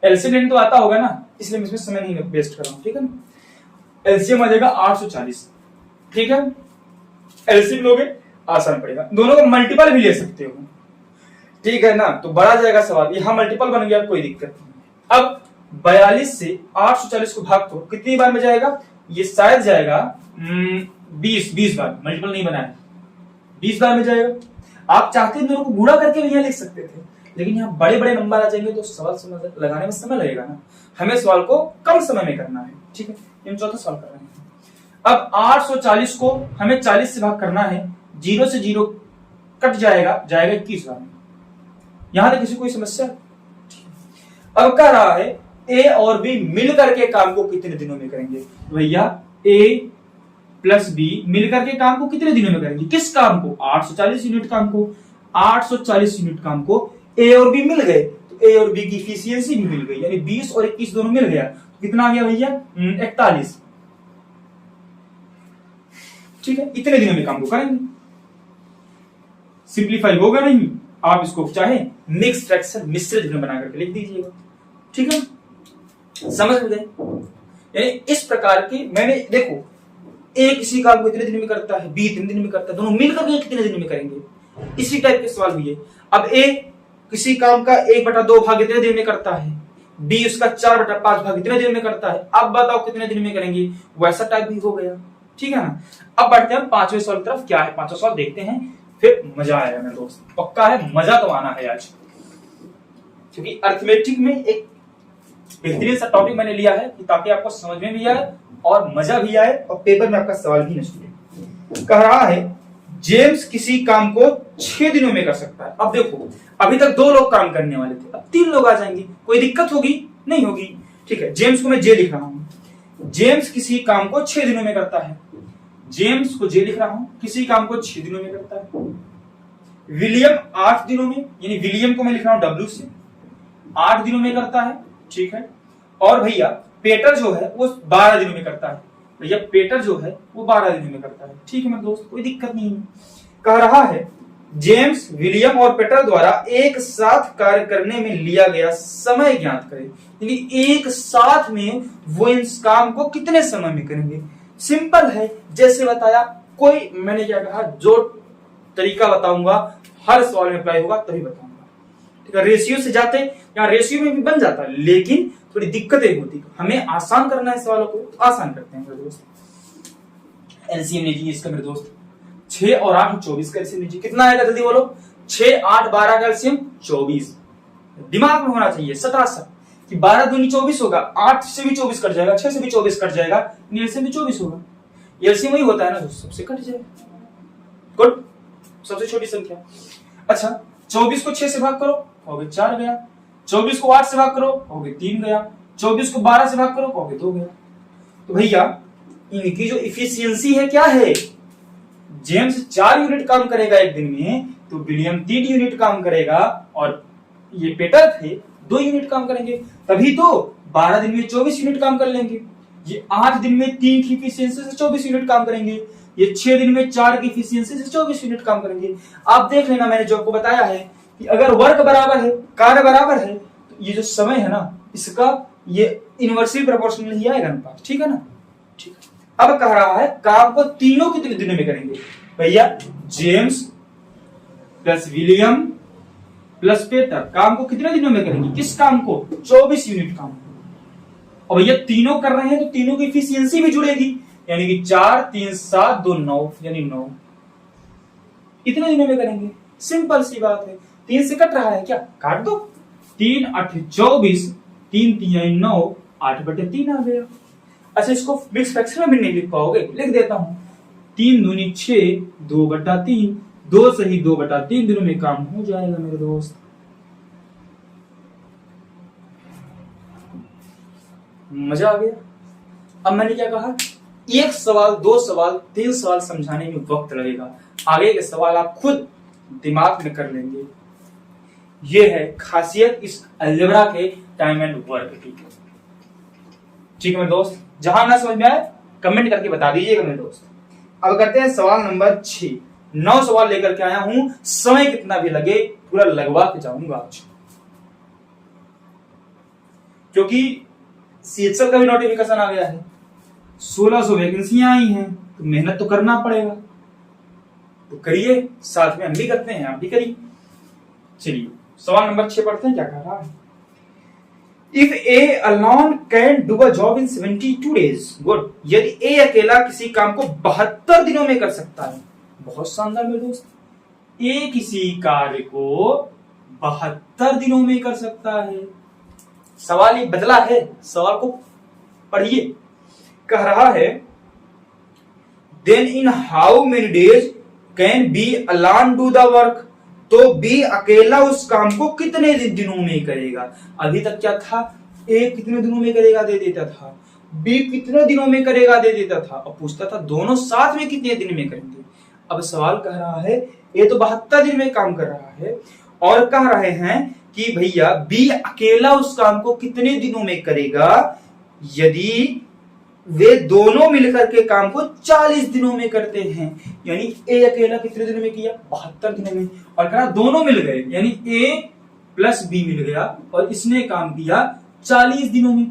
एलसीएम तो आता होगा ना, इसलिए मैं इसमें समय नहीं वेस्ट कर रहा हूं, ठीक है ना। एलसीएम आ जाएगा 840, ठीक है। एलसीएम लोगे आसान पड़ेगा, दोनों का मल्टीपल भी ले सकते हो, ठीक है ना। तो बड़ा जाएगा सवाल, यहां मल्टीपल बन गया, कोई दिक्कत नहीं। अब 42 से 840 को भाग दो, कितनी बार में जाएगा, ये शायद जाएगा 20 बार, मल्टीपल नहीं बनाया, 20 बार में जाएगा। आप चाहते हैं दोनों को गुणा करके भी यहां लिख सकते थे, लेकिन यहाँ बड़े बड़े नंबर आ जाएंगे तो सवाल समझ लगाने में समय लगेगा ना, हमें सवाल को कम समय में करना है, ठीक है। हम चौथा सवाल कर रहे हैं। अब 840 को हमें 40 से भाग करना है, 0 से 0 कट जाएगा 21 बार में। यहां तक किसी कोई समस्या। अब कह रहा है ए और बी मिल करके काम को कितने दिनों में करेंगे। भैया ए प्लस बी मिलकर के काम को कितने दिनों में करेंगे, किस काम को, 840 यूनिट काम को। 840 यूनिट काम को ए और बी मिल गए तो ए और बी की इफिशियंसी भी मिल गई, यानी 20 और 21 दोनों मिल गया तो कितना आ गया भैया 41, ठीक है। इतने दिनों में काम को करेंगे। सिंप्लीफाई होगा नहीं, आप इसको चाहे मिक्स फ्रैक्शन मिश्रित में बना करके लिख दीजिएगा, ठीक है। समझ में गए, यानी इस प्रकार की मैंने देखो ए किसी काम को इतने दिन में करता है, बी 3 दिन में करता है, दोनों मिलकर के कितने दिन में करेंगे, इसी टाइप के सवाल भी है। अब ए किसी काम का 1/2 भाग इतने दिन में करता है, बी उसका 4/5 भाग इतने दिन में करता है, अब बताओ कितने दिन में करेंगे, वैसा टाइप भी हो गया, ठीक है ना। अब बढ़ते हैं 5वें सवाल की तरफ। क्या है 5वां सवाल देखते हैं, फिर मजा आएगा मेरे दोस्त, पक्का है मजा तो आना है आज, क्योंकि अर्थमेटिक में एक बेहतरीन सा टॉपिक मैंने लिया है कि ताकि आपको समझ में भी आए और मजा भी आए और पेपर में आपका सवाल भी न छूटे। कह रहा है जेम्स किसी काम को 6 दिनों में कर सकता है। अब देखो अभी तक 2 लोग काम करने वाले थे, अब 3 लोग आ जाएंगे, कोई दिक्कत होगी नहीं होगी, ठीक है। जेम्स को मैं जे लिख रहा हूं, जेम्स किसी काम को 6 दिनों में करता है। जेम्स को जे लिख रहा हूं, किसी काम को 6 दिनों में करता है। विलियम 8 दिनों में, यानी विलियम को मैं लिख रहा हूं डब्ल्यू से, 8 दिनों में करता है, ठीक है। और भैया पेटर जो है वो 12 दिनों में करता है। भैया पेटर जो है वो 12 दिनों में करता है, ठीक है मेरे दोस्त, कोई दिक्कत नहीं है। कह रहा है जेम्स, विलियम और पेटर द्वारा एक साथ कार्य करने में लिया गया समय ज्ञात करें, यानी एक साथ में वो इस काम को कितने समय में करेंगे। सिंपल है, जैसे बताया, कोई मैंने क्या कहा, जो तरीका बताऊंगा हर सवाल में अप्लाई होगा तभी बताऊंगा, ठीक है। रेशियो से जाते यहाँ रेशियो में भी बन जाता है, लेकिन थोड़ी दिक्कतें होती, हमें आसान करना है सवालों को, आसान करते हैं मेरे दोस्त। एलसीएम लीजिए इसका मेरे दोस्त, 6 और 8 24 का एलसीएम लीजिए, कितना आएगा जल्दी बोलो। 6 8 12 का एलसीएम 24। दिमाग में होना चाहिए सतासा कि 12 दूनी 24 होगा, 8 से भी 24 कट जाएगा, 6 से भी 24 कट जाएगा, एलसीएम भी 24 होगा। एलसीएम वही होता है ना जो सबसे कट जाएगा, गुड, सबसे छोटी संख्या। अच्छा 24 को 6 से भाग करो, हो गया 4 गया। 24 को 8 से भाग करो, हो गया 3 गया। 24 को 12 से भाग करो, हो गया 2 गया। तो भैया इनकी जो इफिशियंसी है क्या है, जेम्स 4 यूनिट काम करेगा एक दिन में, तो विलियम 3 यूनिट काम करेगा, और ये पेटर थे 2 यूनिट काम करेंगे, तभी तो 12 दिन में 24 यूनिट काम कर लेंगे। ये 8 दिन में 3 की इफिशियंसी से 24 यूनिट काम करेंगे, ये 6 दिन में 4 की इफिशियंसी से 24 यूनिट काम करेंगे। आप देख लेना, मैंने जो आपको बताया है कि अगर वर्क बराबर है, कार्य बराबर है, तो ये जो समय है ना, इसका ये इनवर्सली प्रोपोर्शनल ही आएगा अनुपात, ठीक है ना, ठीक। अब कह रहा है काम को तीनों कितने दिनों में करेंगे। भैया जेम्स प्लस विलियम प्लस पेटर काम को कितने दिनों में करेंगे, किस काम को, 24 यूनिट काम को। और भैया तीनों कर रहे हैं तो तीनों की इफिशियंसी भी जुड़ेगी, यानी कि 4 3 7 2 9, यानी 9 इतने दिनों में करेंगे। सिंपल सी बात है, 3 से कट रहा है क्या, काट दो, 3 8 24, 3 3 9, 8/3 आ गया। अच्छा इसको मिक्स फ्रैक्शन में भी नहीं लिख पाओगे, लिख देता हूं, 3 दूनी 6, 2/3, 2 से ही 2/3 दिनों में काम हो जाएगा मेरे दोस्त। मजा आ गया। अब मैंने क्या कहा, एक सवाल 2 सवाल 3 सवाल समझाने में वक्त लगेगा, आगे के सवाल आप खुद दिमाग में कर लेंगे। ये है खासियत इस अलजेब्रा के टाइम एंड वर्क की, ठीक है मेरे दोस्त। जहां ना समझ में आए कमेंट करके बता दीजिएगा मेरे दोस्त। अब करते हैं सवाल नंबर 6। 9 सवाल लेकर के आया हूं, समय कितना भी लगे पूरा लगवा के जाऊंगा आज, क्योंकि सीएचएल का भी नोटिफिकेशन आ गया है, 1600 वैकेंसियां आई हैं, तो मेहनत तो करना पड़ेगा, तो करिए, साथ में हम भी करते हैं, आप भी करिए। चलिए सवाल नंबर 6 पढ़ते हैं, क्या कह रहा है। If A alone can do a job in 72 days, good. यदि A अकेला किसी काम को 72 दिनों में कर सकता है, बहुत शानदार मेरे दोस्त। A किसी कार्य को 72 दिनों में कर सकता है। सवाल ये बदला है, सवाल को पढ़िए। कह रहा है then in how many days can B alone do the work, तो बी अकेला उस काम को कितने दिनों में करेगा। अभी तक क्या था, ए कितने दिनों में करेगा दे देता था, बी कितने दिनों में करेगा दे देता था, और पूछता था दोनों साथ में कितने दिन में करेंगे। अब सवाल कह रहा है ए तो 72 दिन में काम कर रहा है, और कह रहे हैं कि भैया बी अकेला उस काम को कितने दिनों में करेगा यदि वे दोनों मिलकर के काम को 40 दिनों में करते हैं। यानी ए अकेला कितने दिनों में किया, 72 दिनों में, और कहा दोनों मिल गए, यानी ए प्लस बी मिल गया और इसने काम किया 40 दिनों में।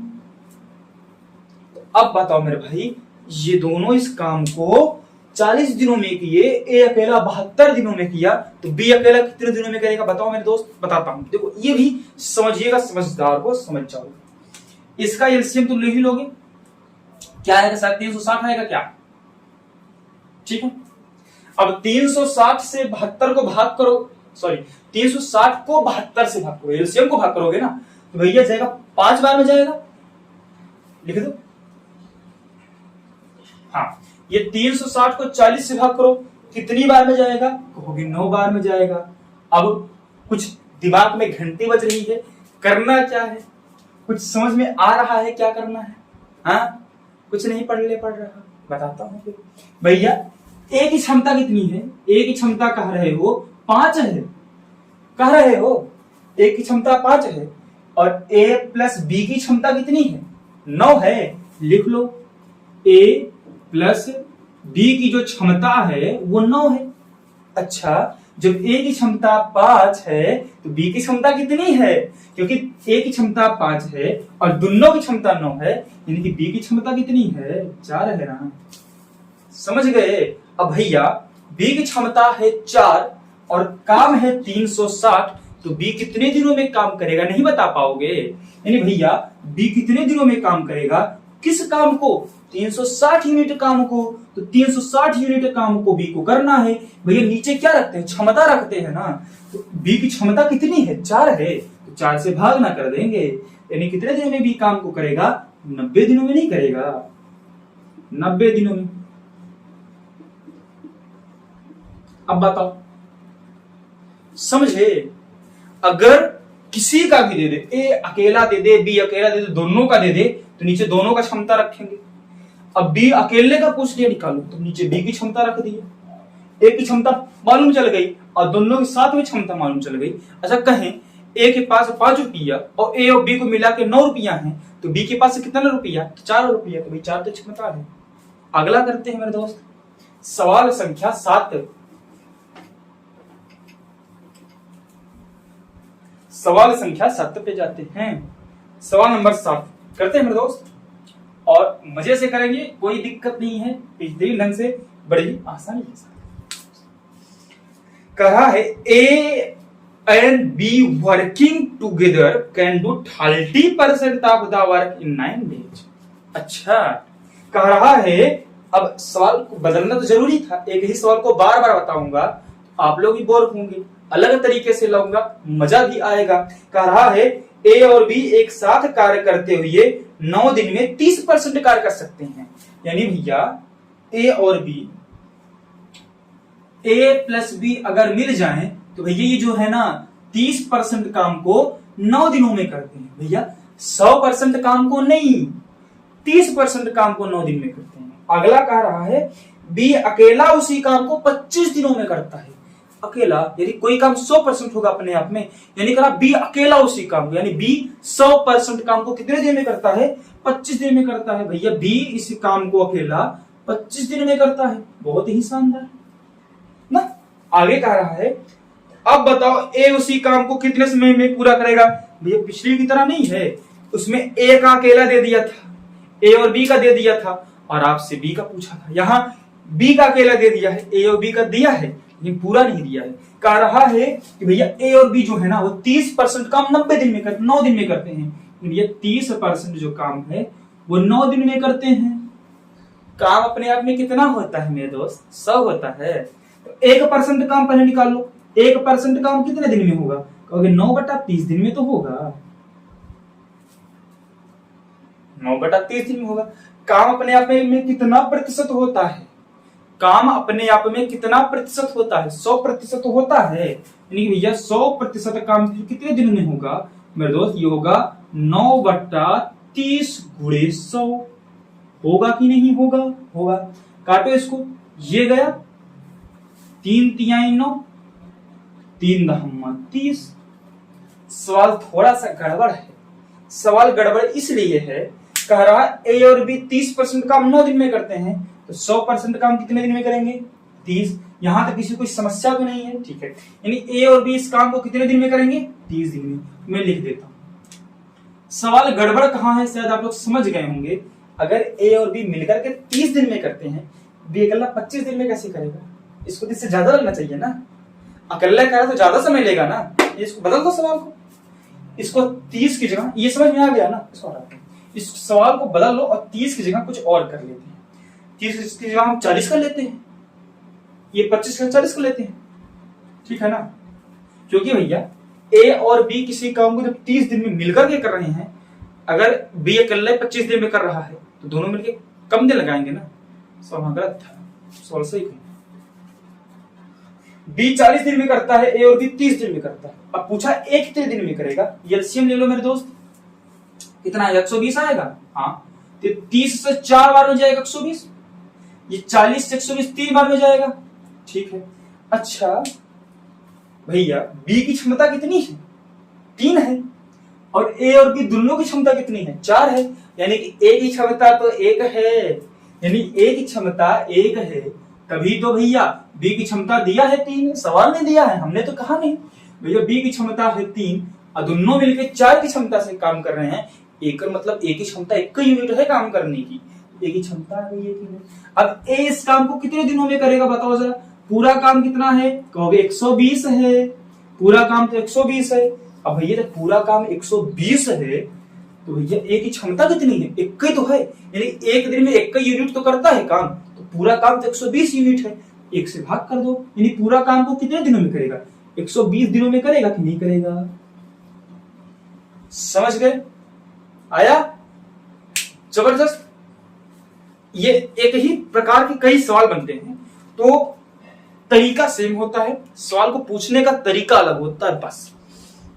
तो अब बताओ मेरे भाई, ये दोनों इस काम को 40 दिनों में किए, ए अकेला 72 दिनों में किया, तो बी अकेला कितने दिनों में करेगा बताओ मेरे दोस्त। बताता हूं, देखो ये भी समझिएगा, समझदार को समझ जाओ। इसका एलसीएम तो ले ही लोगे, क्या आएगा सर, 360 आएगा क्या, ठीक है। अब 360 से 72 को भाग करो, सॉरी 360 को 72 से भाग करो, एलसीएम को भाग करोगे ना, तो भैया जाएगा 5 बार में जाएगा, लिख दो। हाँ, ये 360 को 40 से भाग करो, कितनी बार में जाएगा, कहोगे 9 बार में जाएगा। अब कुछ दिमाग में घंटी बज रही है, करना क्या है, कुछ समझ में आ रहा है क्या करना है, हाँ कुछ नहीं पढ़ रहा, बताता हूँ फिर। भैया ए की क्षमता कितनी है? ए की क्षमता कह रहे हो 5 है, कह रहे हो ए की क्षमता 5 है और ए प्लस बी की क्षमता कितनी है? 9 है। लिख लो, ए प्लस बी की जो क्षमता है वो 9 है। अच्छा, जब ए की क्षमता 5 है तो बी की क्षमता कितनी है? क्योंकि ए की क्षमता 5 है और दोनों की क्षमता 9 है, यानी कि बी की क्षमता कितनी है? 4 है ना। समझ गए? अब भैया बी की क्षमता है 4 और काम है 360, तो बी कितने दिनों में काम करेगा? नहीं बता पाओगे। यानी भैया बी कितने दिनों में काम करेगा? किस काम को? 360 यूनिट काम को। तो 360 यूनिट काम को बी को करना है। भैया नीचे क्या रखते हैं? क्षमता रखते हैं ना। तो बी की क्षमता कितनी है? 4 है, तो 4 से भागना कर देंगे। यानी कितने दिनों में बी काम को करेगा? 90 दिनों में नहीं करेगा, 90 दिनों में। अब बताओ, समझे? अगर किसी का भी दे दे, ए अकेला दे दे, बी अकेला दे दे, दोनों का दे दे, तो नीचे दोनों का क्षमता रखेंगे। अब बी अकेले का पूछ लिया निकालो, तो नीचे बी की क्षमता रख दी। ए की क्षमता मालूम चल गई और दोनों के साथ में क्षमता मालूम चल गई। अच्छा कहें ए के पास 5 रुपया और ए और बी को मिला के 9 रुपया है, तो बी के पास कितना रुपया? 4 रुपया। तो भाई 4 तो क्षमता है। अगला करते हैं मेरे दोस्त, सवाल संख्या 7। सवाल संख्या 7 पे जाते हैं। सवाल नंबर 7 करते हैं मेरे दोस्त, और मजे से करेंगे, कोई दिक्कत नहीं है, बेहतरीन ढंग से, बड़ी आसानी के साथ। कहा है A and be working together can do 30% of the work in 9 days. अच्छा, कह रहा है, अब सवाल को बदलना तो जरूरी था, एक ही सवाल को बार बार बताऊंगा, आप लोग भी बोर होंगे, अलग तरीके से लाऊंगा, मजा भी आएगा। कह रहा है ए और बी एक साथ कार्य करते हुए 9 दिन में 30% कार्य कर सकते हैं। यानी भैया ए और बी, ए प्लस बी अगर मिल जाएं तो भैया ये जो है ना 30% काम को 9 दिनों में करते हैं। भैया 100% काम को नहीं, 30% काम को 9 दिन में करते हैं। अगला कह रहा है बी अकेला उसी काम को 25 दिनों में करता है। अकेला, यदि कोई काम 100% होगा अपने आप में, यानी कहा बी अकेला उसी काम को, यानी बी 100% काम को कितने दिन में करता है? 25 दिन में करता है। भैया बी इस काम को अकेला 25 दिन में करता है। बहुत ही शानदार ना। आगे कह रहा है, अब बताओ ए उसी काम को कितने समय में पूरा करेगा? भैया पिछली की तरह नहीं है, उसमें ए का अकेला दे दिया था, ए और बी का दे दिया था, और आपसे बी का पूछा था। यहां बी का अकेला दे दिया है, ए और बी का दिया है, ये पूरा नहीं दिया है। कह रहा है कि भैया ए और बी जो है ना वो 30% काम 90 दिन में करते, 9 दिन में करते हैं। भैया 30% जो काम है वो 9 दिन में करते हैं। काम अपने आप में कितना होता है मेरे दोस्त? 100 होता है। तो 1% काम पहले निकाल लो, 1% काम कितने दिन में होगा? कहोगे 9/30 दिन में तो होगा, 9/30 दिन में होगा। काम अपने आप में कितना प्रतिशत होता है? काम अपने आप में कितना प्रतिशत होता है? 100% होता है। यानी भैया 100% काम कितने दिन में होगा मेरे दोस्त? ये होगा 9/30 गुणे 100। होगा कि नहीं होगा? होगा। काटो इसको, ये गया 3 तिहाई 9, 3 दहम्मा 30। सवाल थोड़ा सा गड़बड़ है। सवाल गड़बड़ इसलिए है, कह रहा है ए और बी 30% काम 9 दिन में करते हैं, तो 100% काम कितने दिन में करेंगे? 30। यहां तक किसी कोई समस्या तो नहीं है? ठीक है, यानी ए और बी इस काम को कितने दिन में करेंगे? 30 दिन में। मैं लिख देता हूं। सवाल गड़बड़ कहां है शायद आप लोग समझ गए होंगे। अगर ए और बी मिलकर के 30 दिन में करते हैं, बी अकेला 25 दिन में कैसे करेगा? इसको इससे ज्यादा लगना चाहिए ना। अकेला कह रहा तो ज्यादा समय लेगा ना। इसको बदल दो सवाल को, इसको 30 की जगह, ये समझ में आ गया ना? इसको हटा, इस सवाल को बदल लो और 30 की जगह कुछ और कर लेते हैं। 30 की जगह हम 40 कर लेते हैं, ये 25 का 40 कर लेते हैं, ठीक है ना? क्योंकि भैया ए और बी किसी काम को जब 30 दिन में मिलकर के कर रहे हैं, अगर बी अकेले 25 दिन में कर रहा है तो दोनों मिलकर कम दिन लगाएंगे ना। सवाल गलत था, सवाल सही करें। बी 40 दिन में करता है, ए और बी 30 दिन में करता है। अब पूछा ए कितने दिन में करेगा? एलसीएम ले लो मेरे दोस्त, कितना है? 120 आएगा। हाँ, तो 30 से 4 बार हो जाएगा 120। ये 40 से 120 3 बार में जाएगा, ठीक है। अच्छा भैया बी की क्षमता कितनी है? 3 है, और ए और बी दोनों की क्षमता कितनी है? 4 है, यानी कि ए की क्षमता तो 1 है, यानी ए की क्षमता 1 है, तभी तो भैया बी की क्षमता दिया है 3, सवाल में दिया है, हमने तो कहा नहीं। भैया बी की क्षमता है 3 और दोनों मिलकर 4 की क्षमता से काम कर रहे हैं, एक मतलब ए की क्षमता 1 यूनिट है काम करने की, ए की क्षमता आ गई 1 यूनिट। अब ए इस काम को कितने दिनों में करेगा बताओ जरा? पूरा काम कितना है? कहोगे 120 है, पूरा काम तो 120 है। अब भैया जब पूरा काम 120 है तो भैया ए की क्षमता कितनी है? 1 ही तो है, यानी एक दिन में 1 यूनिट तो करता है काम, तो पूरा काम तो 120 यूनिट है, 1 से भाग कर दो, यानी पूरा काम को कितने दिनों में करेगा? 120 दिनों में करेगा कि नहीं करेगा? समझ गए? आया? जबरदस्त। ये एक ही प्रकार के कई सवाल बनते हैं, तो तरीका सेम होता है, सवाल को पूछने का तरीका अलग होता है, बस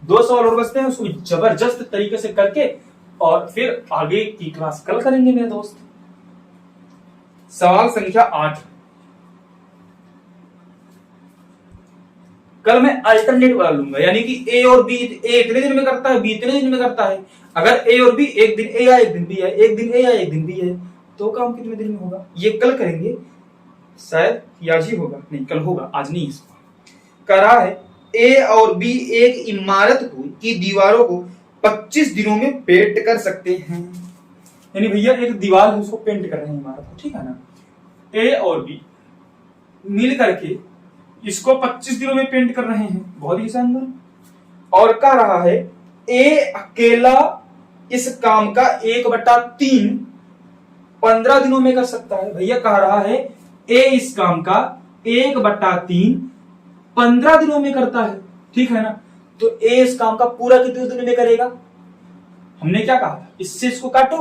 2 सवाल और बचते हैं, उसको जबरदस्त तरीके से करके और फिर आगे की क्लास कल करेंगे मेरे दोस्त। सवाल संख्या 8, कल मैं अल्टरनेट वाला लूंगा, यानी कि ए और बी, ए इतने दिन में करता है, बी इतने दिन में करता है। अगर ए और बी एक दिन ए या एक दिन बी है, एक दिन ए या एक दिन बी है, तो काम कितने दिन में होगा? ये कल करेंगे, शायद आज ही होगा, नहीं कल होगा, आज नहीं। इसको कह रहा है ए और बी एक इमारत की दीवारों को 25 दिनों में पेंट कर सकते हैं, यानी भैया एक दीवार है उसको पेंट कर रहे हैं इमारत को, ठीक है ना। ए और बी मिल करके इसको 25 दिनों में पेंट कर रहे हैं, बहुत ही शानदार। और कह रहा है ए अकेला इस काम का 1/3 15 दिनों में कर सकता है। भैया कह रहा है ए इस काम का 1/3 15 दिनों में करता है, ठीक है ना। तो ए इस काम का पूरा कितने दिनों में करेगा? हमने क्या कहा था? इससे इसको काटो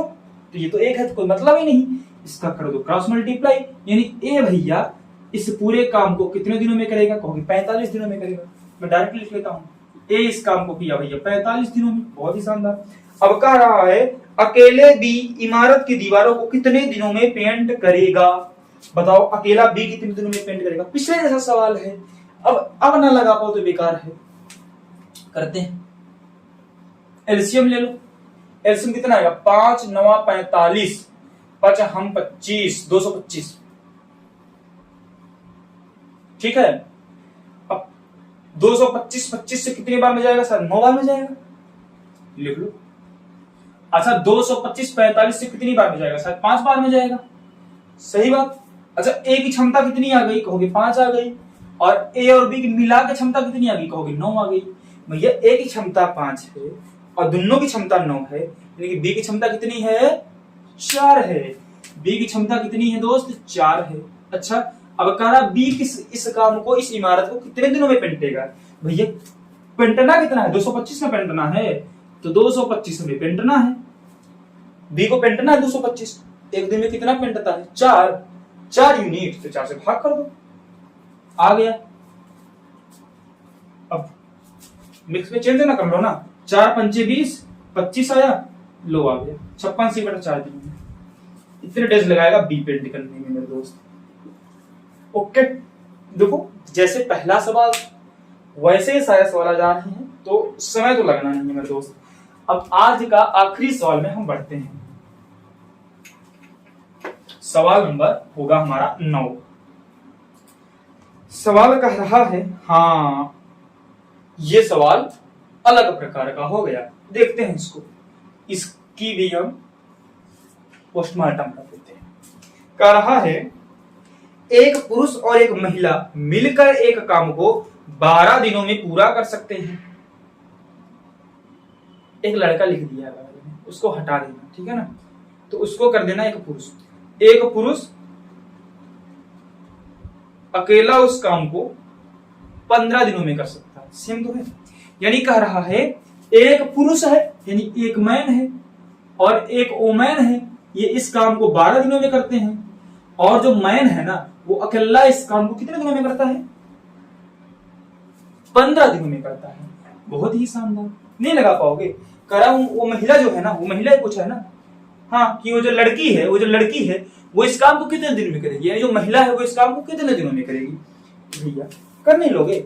तो ये तो 1 है, तो कोई मतलब ही नहीं, इसका कर दो क्रॉस मल्टीप्लाई, यानी ए भैया इस पूरे काम को कितने दिनों में करेगा? कहोगे 45 दिनों में करेगा। मैं डायरेक्ट लिख लेता हूं, ए इस काम को किया भैया 45 दिनों में, बहुत ही शानदार। अब कह रहा है अकेले बी इमारत की दीवारों को कितने दिनों में पेंट करेगा? बताओ अकेला बी कितने दिनों में पेंट करेगा? पिछले जैसा सवाल है, अब ना लगा पाओ तो बेकार है। करते हैं, एलसीएम ले लो। एलसीएम कितना आएगा? 5 9 45, 5 हम 25, 225, ठीक है। अब 225 25 से कितनी बार में जाएगा सर? 9 बार में जाएगा, लिख लो। अच्छा 225 45 से कितनी बार में जाएगा सर? 5 बार में जाएगा, सही बात। अच्छा ए की क्षमता कितनी आ गई? कहोगे 5 आ गई, और ए और बी की मिला के क्षमता कितनी आ गई? कहोगे 9 आ गई। भैया ए की क्षमता 5 है और दोनों की क्षमता 9 है, यानी कि बी की क्षमता कितनी है? 4 है। बी की क्षमता कितनी है दोस्त? 4 है। अच्छा अब कह रहा बी इस काम को, इस इमारत को कितने दिनों में पेंटेगा? भैया पेंटना कितना है? 225 में पेंटना है, तो 225 में पेंटना है, बी को पेंटना है 225। एक दिन में कितना पेंटता है? 4 यूनिट, तो 4 से भाग कर दो, आ गया। अब मिक्स में चेंज ना कर लो ना, 4 पंचे 20, 25 आया, लो आ गया 56/4 दिन में। इतने डेज लगाएगा बी पेंट करने में मेरे दोस्त। ओके, देखो जैसे पहला सवाल वैसे ही सारे सवाल आ जा रहे हैं, तो समय तो लगना नहीं है मेरे दोस्त। अब आज का आखिरी सवाल में हम बढ़ते हैं। सवाल नंबर होगा हमारा 9। सवाल कह रहा है, हाँ ये सवाल अलग प्रकार का हो गया, देखते हैं इसको, इसकी भी हम पोस्टमार्टम कर देते हैं। कह रहा है एक पुरुष और एक महिला मिलकर एक काम को 12 दिनों में पूरा कर सकते हैं। एक लड़का लिख दिया है, उसको हटा देना, ठीक है ना, तो उसको कर देना एक पुरुष। एक पुरुष अकेला उस काम को 15 दिनों में कर सकता है, सेम तो है। यानी कह रहा है एक पुरुष है, यानी एक मैन है, और एक वोमैन है, ये इस काम को 12 दिनों में करते हैं, और जो मैन है ना वो अकेला इस काम को कितने दिनों में करता है? 15 दिनों में करता है। बहुत ही शानदार, नहीं लगा पाओगे। कह रहा हूं वो महिला जो है ना, वो महिला ही पूछा है ना, हाँ, कि वो जो लड़की है वो इस काम को कितने दिन में करेगी, या जो महिला है वो इस काम को कितने दिनों में करेगी। भैया कर नहीं लोगे,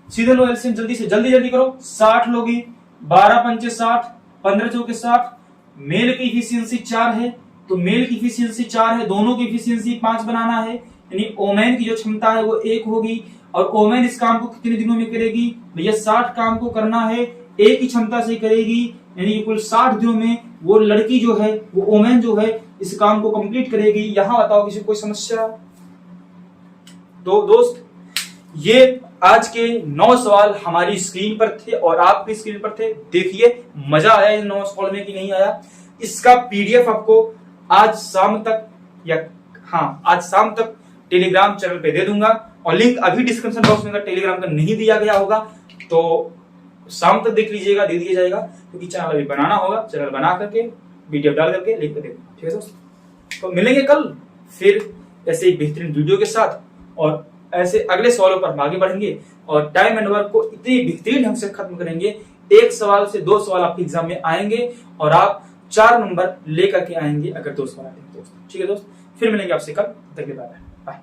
सीधे लो एलसीएम, जल्दी से जल्दी करो। 60 लोगी, 12 पंचे 60, 15 चौके 60। मेल की इफिशियंसी 4 है, तो मेल की इफिशियंसी 4 है, दोनों की इफिशियंसी 5 बनाना है, यानी ओमेन की जो क्षमता है वो 1 होगी। और ओमेन इस काम को कितने दिनों में करेगी भैया, 60 काम को करना है, एक ही क्षमता से करेगी, यानी कुल 60 दिनों में वो लड़की जो है, वो ओमेन जो है, इस काम को कंप्लीट करेगी। यहां बताओ किसी कोई समस्या? तो दोस्त, ये आज के 9 सवाल हमारी स्क्रीन पर थे और आपकी स्क्रीन पर थे। देखिए मजा आया इन 9 सवाल में कि नहीं आया? इसका पीडीएफ आपको आज शाम तक, या हाँ आज शाम तक टेलीग्राम चैनल पे दे दूंगा, और लिंक अभी डिस्क्रिप्शन बॉक्स में अगर टेलीग्राम का नहीं दिया गया होगा तो शाम तक देख लीजिएगा, दे दिया जाएगा, क्योंकि चैनल अभी बनाना होगा। चैनल बना करके वीडियो डाल करके लिंक दे दूंगा, ठीक है दोस्तों। तो मिलेंगे कल फिर ऐसे ही बेहतरीन वीडियो के साथ, और ऐसे अगले सवालों पर हम आगे बढ़ेंगे और टाइम एंड वर्क को इतनी बेहतरीन ढंग से खत्म करेंगे। 1 सवाल से 2 सवाल आपके एग्जाम में आएंगे और आप 4 नंबर लेकर के आएंगे अगर 2 सवाल आते हैं दोस्त, ठीक है दोस्त। फिर मिलेंगे आपसे कल, तक के बाय बाय।